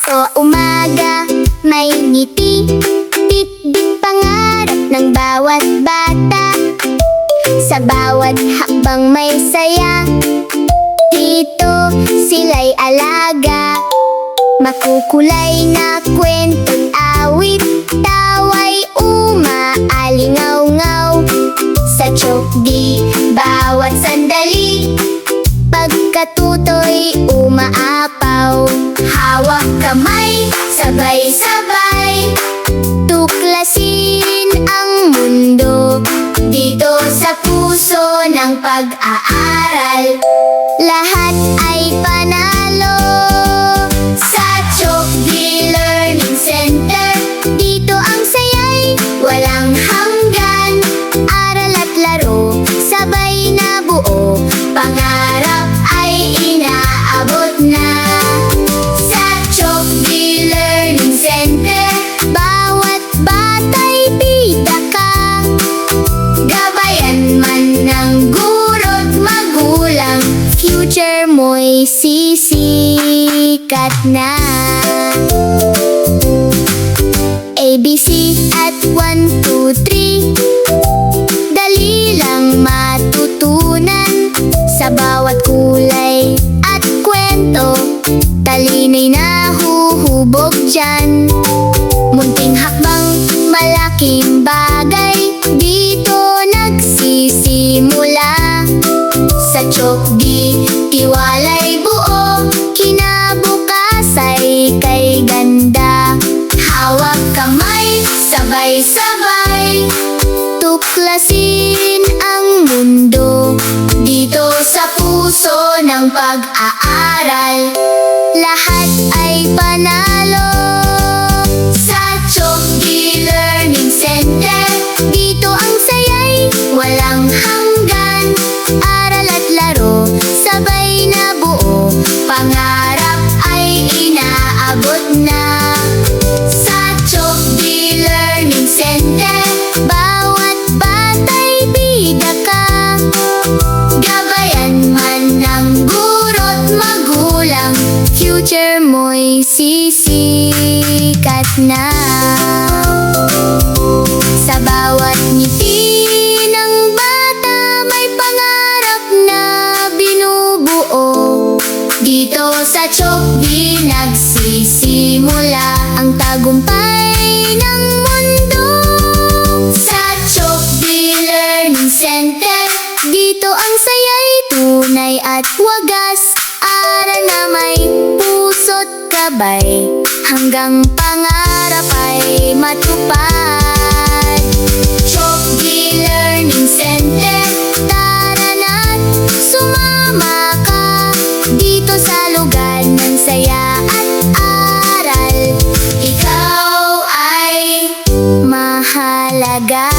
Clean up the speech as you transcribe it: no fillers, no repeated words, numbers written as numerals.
O umaga, may ngiti, bit-bit pangarap ng bawat bata. Sa bawat hakbang may saya, dito sila'y alaga. Makukulay na kwento't awit, tawa'y umaalingaw-ngaw. Sa Chokdi, bawat sandali, pagkatuto'y umaapaw. Hawak kamay, sabay-sabay, tuklasin ang mundo. Dito sa puso ng pag-aaral, lahat ay panalo. Sa Chokdi Learning Center, dito ang saya'y walang hanggan. Aral at laro, sabay na buo, pangarap ay inaabot na. Sa Chokdi Learning Center, bawat bata'y bida ka. Gabayan man ng guro't magulang, future mo'y sisikat na. ABC at 1, 2, 3, dali lang matutunan. Sa bawat kulay at kwento, talino'y nahuhubog dyan. Munting hakbang, malaking bagay, dito nagsisimula. Sa Chokdi, tiwala'y buo, kinabukas ay kay ganda. Hawak kamay, sabay-sabay, tuklasin ang mundo. Dito sa puso ng pag-aaral, lahat ay panalo. Sa Chokdi Learning Center, dito ang saya'y walang hanggan. Aral at laro, sabay na buo, pangarap ay inaabot na. Sa Chokdi Learning Center, bawat bata'y bida ka. Gabayan man ng guro't magulang, future mo'y sisikat na. Sa bawat ngiti ng bata, may pangarap na binubuo. Dito sa Chokdi nagsisimula ang tagumpay ng mundo. Sa Chokdi Learning Center, dito ang saya'y tunay at wagas. Aral na may puso't gabay, hanggang pangarap ay matupad. Chokdi Learning Center, tara na't sumama ka. Dito sa lugar ng saya at aral, ikaw ay mahalaga.